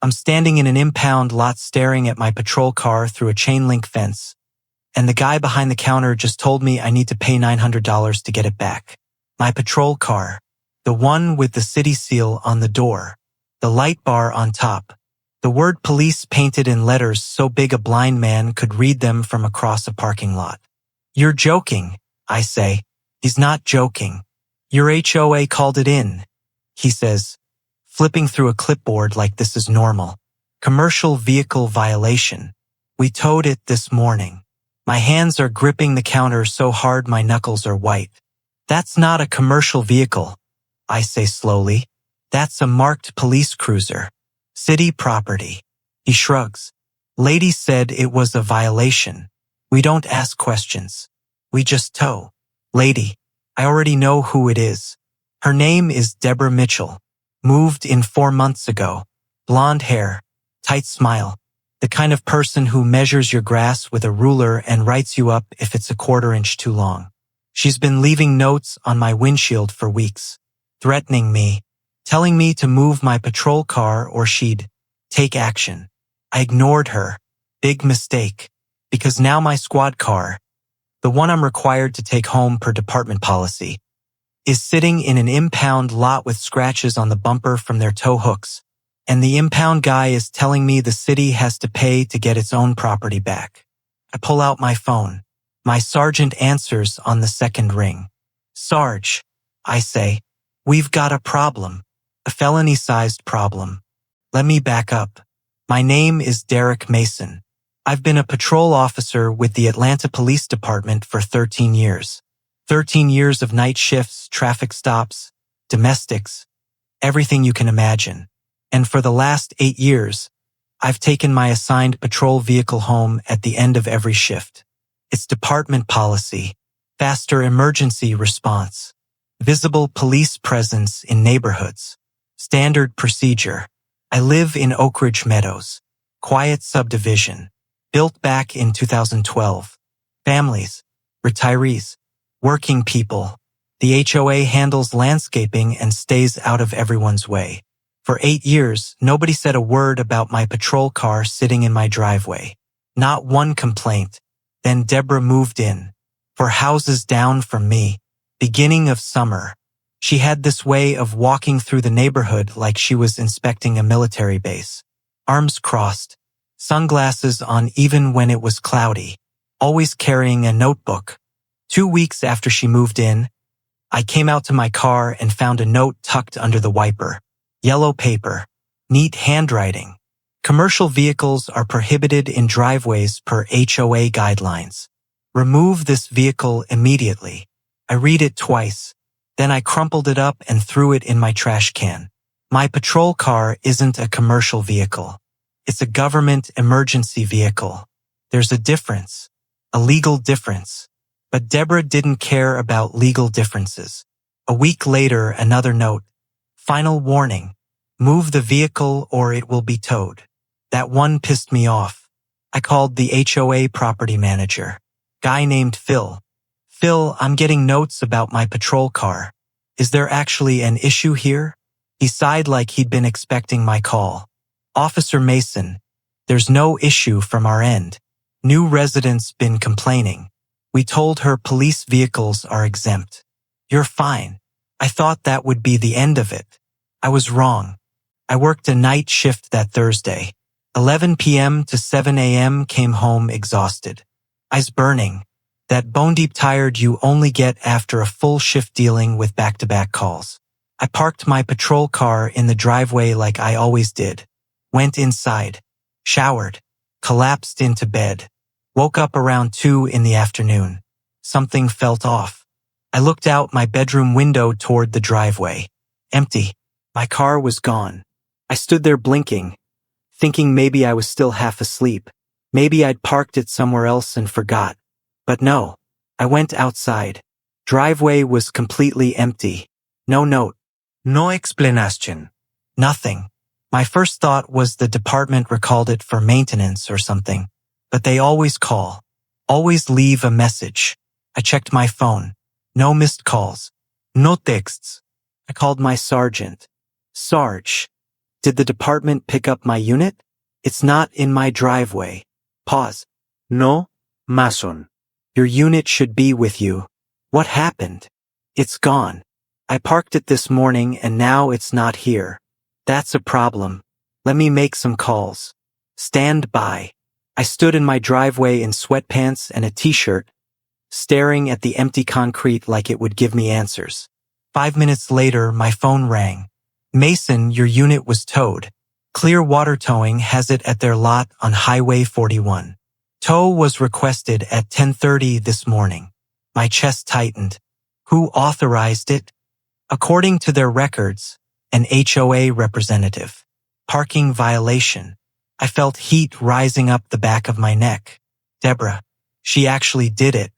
I'm standing in an impound lot staring at my patrol car through a chain-link fence, and the guy behind the counter just told me I need to pay $900 to get it back. My patrol car, the one with the city seal on the door, the light bar on top, the word police painted in letters so big a blind man could read them from across a parking lot. You're joking, I say. He's not joking. Your HOA called it in, he says, flipping through a clipboard like this is normal. Commercial vehicle violation. We towed it this morning. My hands are gripping the counter so hard my knuckles are white. That's not a commercial vehicle, I say slowly. That's a marked police cruiser. City property. He shrugs. Lady said it was a violation. We don't ask questions. We just tow. Lady, I already know who it is. Her name is Deborah Mitchell. Moved in 4 months ago. Blonde hair. Tight smile. The kind of person who measures your grass with a ruler and writes you up if it's a 1/4 inch too long. She's been leaving notes on my windshield for weeks, threatening me, telling me to move my patrol car or she'd take action. I ignored her. Big mistake. Because now my squad car, the one I'm required to take home per department policy, is sitting in an impound lot with scratches on the bumper from their tow hooks, and the impound guy is telling me the city has to pay to get its own property back. I pull out my phone. My sergeant answers on the second ring. Sarge, I say, we've got a problem. A felony-sized problem. Let me back up. My name is Derek Mason. I've been a patrol officer with the Atlanta Police Department for 13 years. 13 years of night shifts, traffic stops, domestics, everything you can imagine. And for the last 8 years, I've taken my assigned patrol vehicle home at the end of every shift. It's department policy, faster emergency response, visible police presence in neighborhoods, standard procedure. I live in Oak Ridge Meadows, quiet subdivision, built back in 2012. Families, retirees, working people. The HOA handles landscaping and stays out of everyone's way. For 8 years, nobody said a word about my patrol car sitting in my driveway. Not one complaint. Then Deborah moved in. 4 houses down from me. Beginning of summer. She had this way of walking through the neighborhood like she was inspecting a military base. Arms crossed. Sunglasses on even when it was cloudy. Always carrying a notebook. 2 weeks after she moved in, I came out to my car and found a note tucked under the wiper. Yellow paper. Neat handwriting. Commercial vehicles are prohibited in driveways per HOA guidelines. Remove this vehicle immediately. I read it twice. Then I crumpled it up and threw it in my trash can. My patrol car isn't a commercial vehicle. It's a government emergency vehicle. There's a difference. A legal difference. But Deborah didn't care about legal differences. A week later, another note. Final warning. Move the vehicle or it will be towed. That one pissed me off. I called the HOA property manager. Guy named Phil. Phil, I'm getting notes about my patrol car. Is there actually an issue here? He sighed like he'd been expecting my call. Officer Mason, there's no issue from our end. New residents been complaining. We told her police vehicles are exempt. You're fine. I thought that would be the end of it. I was wrong. I worked a night shift that Thursday. 11 p.m. to 7 a.m. came home exhausted. Eyes burning. That bone-deep tired you only get after a full shift dealing with back-to-back calls. I parked my patrol car in the driveway like I always did. Went inside. Showered. Collapsed into bed. Woke up around 2 in the afternoon. Something felt off. I looked out my bedroom window toward the driveway. Empty. My car was gone. I stood there blinking, thinking maybe I was still half asleep. Maybe I'd parked it somewhere else and forgot. But no. I went outside. Driveway was completely empty. No note. No explanation. Nothing. My first thought was the department recalled it for maintenance or something. But they always call. Always leave a message. I checked my phone. No missed calls. No texts. I called my sergeant. Sarge. Did the department pick up my unit? It's not in my driveway. Pause. No, Mason. Your unit should be with you. What happened? It's gone. I parked it this morning and now it's not here. That's a problem. Let me make some calls. Stand by. I stood in my driveway in sweatpants and a t-shirt, staring at the empty concrete like it would give me answers. 5 minutes later, my phone rang. Mason, your unit was towed. Clear Water Towing has it at their lot on Highway 41. Tow was requested at 10:30 this morning. My chest tightened. Who authorized it? According to their records, an HOA representative. Parking violation. I felt heat rising up the back of my neck. Deborah. She actually did it.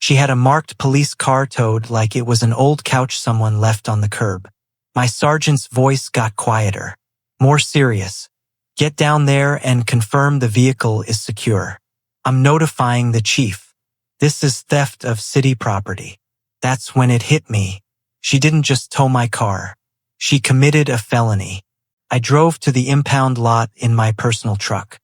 She had a marked police car towed like it was an old couch someone left on the curb. My sergeant's voice got quieter. More serious. Get down there and confirm the vehicle is secure. I'm notifying the chief. This is theft of city property. That's when it hit me. She didn't just tow my car. She committed a felony. I drove to the impound lot in my personal truck,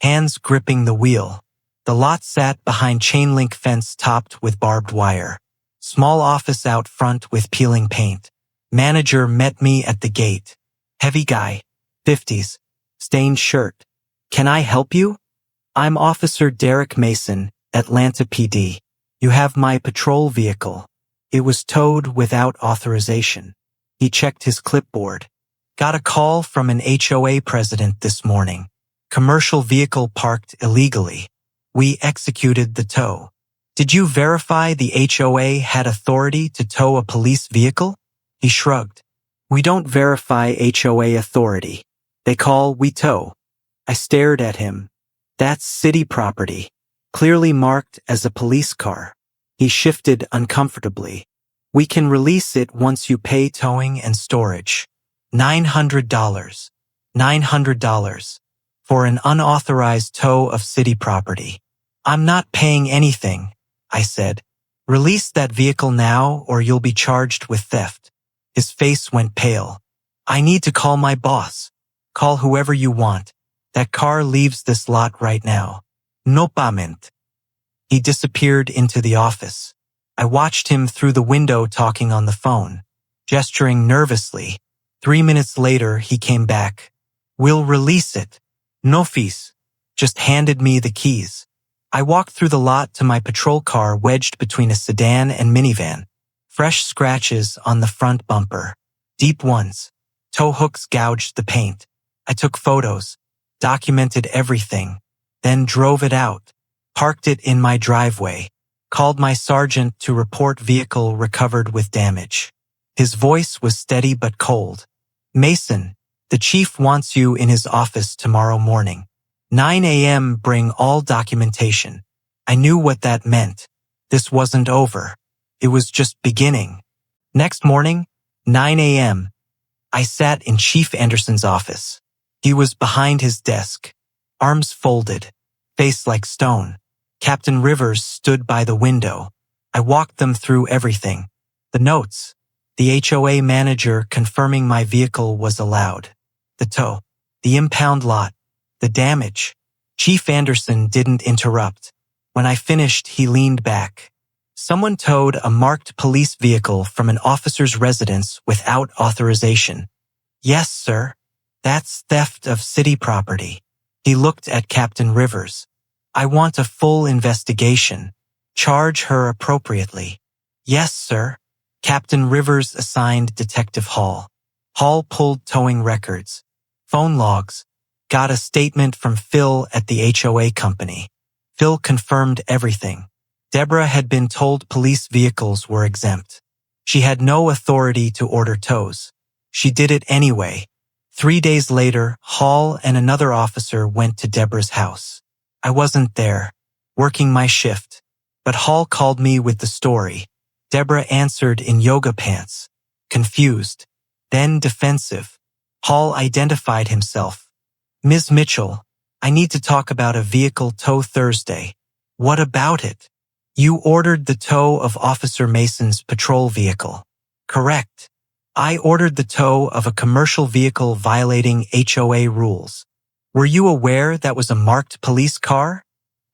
hands gripping the wheel. The lot sat behind chain link fence topped with barbed wire. Small office out front with peeling paint. Manager met me at the gate. Heavy guy, 50s, stained shirt. Can I help you? I'm Officer Derek Mason, Atlanta PD. You have my patrol vehicle. It was towed without authorization. He checked his clipboard. Got a call from an HOA president this morning. Commercial vehicle parked illegally. We executed the tow. Did you verify the HOA had authority to tow a police vehicle? He shrugged. We don't verify HOA authority. They call, we tow. I stared at him. That's city property, clearly marked as a police car. He shifted uncomfortably. We can release it once you pay towing and storage. $900. $900 for an unauthorized tow of city property. I'm not paying anything, I said. Release that vehicle now or you'll be charged with theft. His face went pale. I need to call my boss. Call whoever you want. That car leaves this lot right now. No payment. He disappeared into the office. I watched him through the window talking on the phone, gesturing nervously. 3 minutes later, he came back. We'll release it. No fees. Just handed me the keys. I walked through the lot to my patrol car wedged between a sedan and minivan. Fresh scratches on the front bumper. Deep ones. Tow hooks gouged the paint. I took photos, documented everything, then drove it out, parked it in my driveway, called my sergeant to report vehicle recovered with damage. His voice was steady but cold. Mason, the chief wants you in his office tomorrow morning. 9 a.m. Bring all documentation. I knew what that meant. This wasn't over. It was just beginning. Next morning, 9 a.m., I sat in Chief Anderson's office. He was behind his desk, arms folded, face like stone. Captain Rivers stood by the window. I walked them through everything. The notes, the HOA manager confirming my vehicle was allowed, the tow, the impound lot, the damage. Chief Anderson didn't interrupt. When I finished, he leaned back. Someone towed a marked police vehicle from an officer's residence without authorization. Yes, sir. That's theft of city property. He looked at Captain Rivers. I want a full investigation. Charge her appropriately. Yes, sir. Captain Rivers assigned Detective Hall. Hall pulled towing records, phone logs, got a statement from Phil at the HOA company. Phil confirmed everything. Deborah had been told police vehicles were exempt. She had no authority to order tows. She did it anyway. 3 days later, Hall and another officer went to Deborah's house. I wasn't there, working my shift, but Hall called me with the story. Deborah answered in yoga pants, confused, then defensive. Hall identified himself. Ms. Mitchell, I need to talk about a vehicle tow Thursday. What about it? You ordered the tow of Officer Mason's patrol vehicle. Correct. I ordered the tow of a commercial vehicle violating HOA rules. Were you aware that was a marked police car?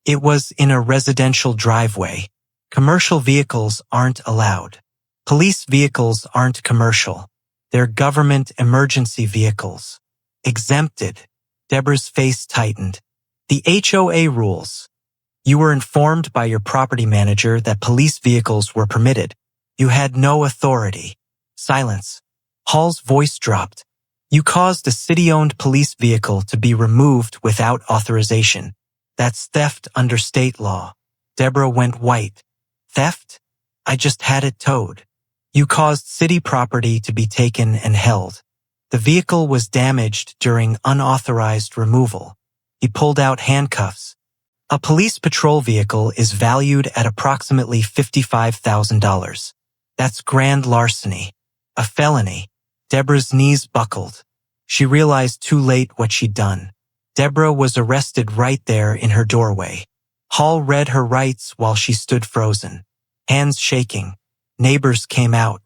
It was in a residential driveway. Commercial vehicles aren't allowed. Police vehicles aren't commercial. They're government emergency vehicles. Exempted. Deborah's face tightened. The HOA rules. You were informed by your property manager that police vehicles were permitted. You had no authority. Silence. Hall's voice dropped. You caused a city-owned police vehicle to be removed without authorization. That's theft under state law. Deborah went white. Theft? I just had it towed. You caused city property to be taken and held. The vehicle was damaged during unauthorized removal. He pulled out handcuffs. A police patrol vehicle is valued at approximately $55,000. That's grand larceny. A felony. Deborah's knees buckled. She realized too late what she'd done. Deborah was arrested right there in her doorway. Hall read her rights while she stood frozen, hands shaking. Neighbors came out,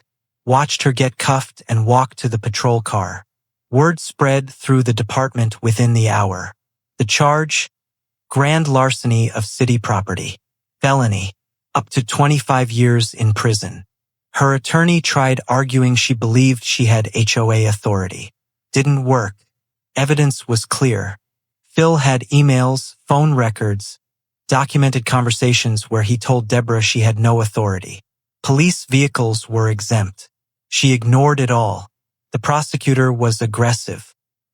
watched her get cuffed and walk to the patrol car. Word spread through the department within the hour. The charge? Grand larceny of city property. Felony. Up to 25 years in prison. Her attorney tried arguing she believed she had HOA authority. Didn't work. Evidence was clear. Phil had emails, phone records, documented conversations where he told Deborah she had no authority. Police vehicles were exempt. She ignored it all. The prosecutor was aggressive.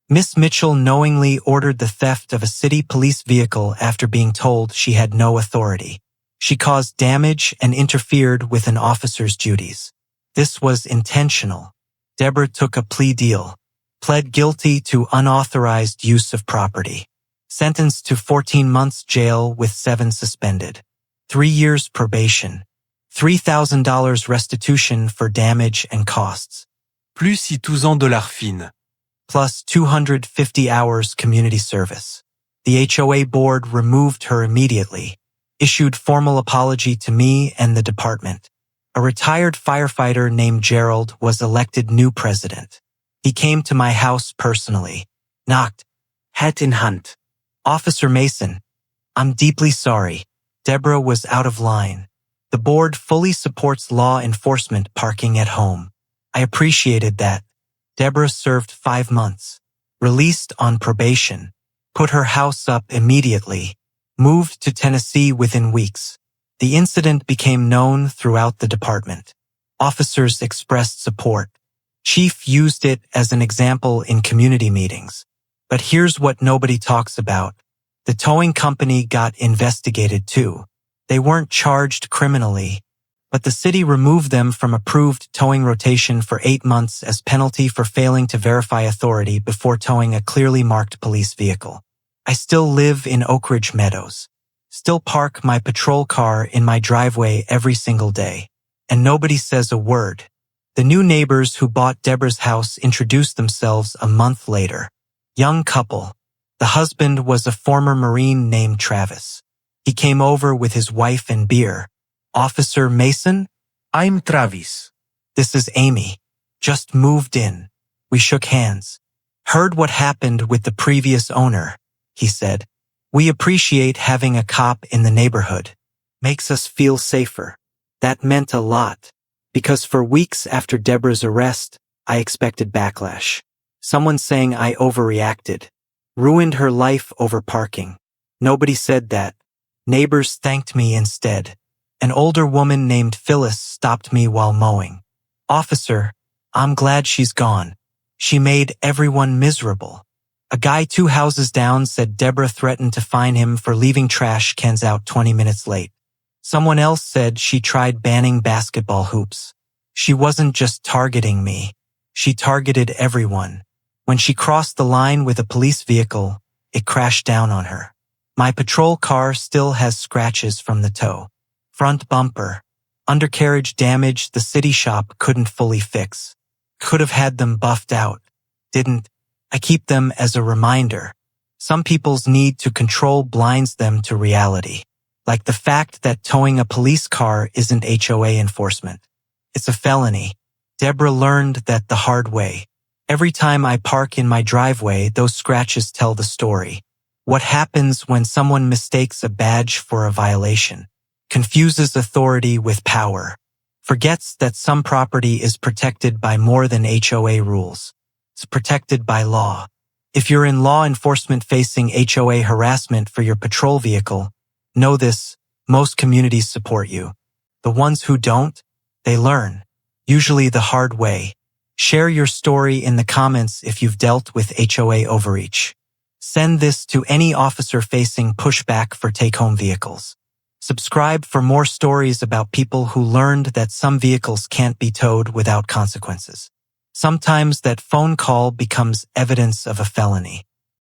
Miss Mitchell knowingly ordered the theft of a city police vehicle after being told she had no authority. She caused damage and interfered with an officer's duties. This was intentional. Deborah took a plea deal, pled guilty to unauthorized use of property, sentenced to 14 months jail with 7 suspended, 3 years probation, $3,000 restitution for damage and costs, Plus si 12 ans dollars fines. plus 250 hours community service. The HOA board removed her immediately, issued formal apology to me and the department. A retired firefighter named Gerald was elected new president. He came to my house personally, knocked, hat in hand. Officer Mason, I'm deeply sorry. Deborah was out of line. The board fully supports law enforcement parking at home. I appreciated that. Deborah served 5 months, released on probation, put her house up immediately, moved to Tennessee within weeks. The incident became known throughout the department. Officers expressed support. Chief used it as an example in community meetings. But here's what nobody talks about. The towing company got investigated too. They weren't charged criminally, but the city removed them from approved towing rotation for 8 months as penalty for failing to verify authority before towing a clearly marked police vehicle. I still live in Oak Ridge Meadows, still park my patrol car in my driveway every single day, and nobody says a word. The new neighbors who bought Deborah's house introduced themselves a month later. Young couple. The husband was a former Marine named Travis. He came over with his wife and beer. Officer Mason? I'm Travis. This is Amy. Just moved in. We shook hands. Heard what happened with the previous owner, he said. We appreciate having a cop in the neighborhood. Makes us feel safer. That meant a lot, because for weeks after Deborah's arrest, I expected backlash. Someone saying I overreacted, ruined her life over parking. Nobody said that. Neighbors thanked me instead. An older woman named Phyllis stopped me while mowing. Officer, I'm glad she's gone. She made everyone miserable. A guy 2 houses down said Deborah threatened to fine him for leaving trash cans out 20 minutes late. Someone else said she tried banning basketball hoops. She wasn't just targeting me. She targeted everyone. When she crossed the line with a police vehicle, it crashed down on her. My patrol car still has scratches from the tow. Front bumper. Undercarriage damage the city shop couldn't fully fix. Could have had them buffed out. Didn't. I keep them as a reminder. Some people's need to control blinds them to reality. Like the fact that towing a police car isn't HOA enforcement. It's a felony. Deborah learned that the hard way. Every time I park in my driveway, those scratches tell the story. What happens when someone mistakes a badge for a violation? Confuses authority with power. Forgets that some property is protected by more than HOA rules. It's protected by law. If you're in law enforcement facing HOA harassment for your patrol vehicle, know this, most communities support you. The ones who don't, they learn, usually the hard way. Share your story in the comments if you've dealt with HOA overreach. Send this to any officer facing pushback for take-home vehicles. Subscribe for more stories about people who learned that some vehicles can't be towed without consequences. Sometimes that phone call becomes evidence of a felony.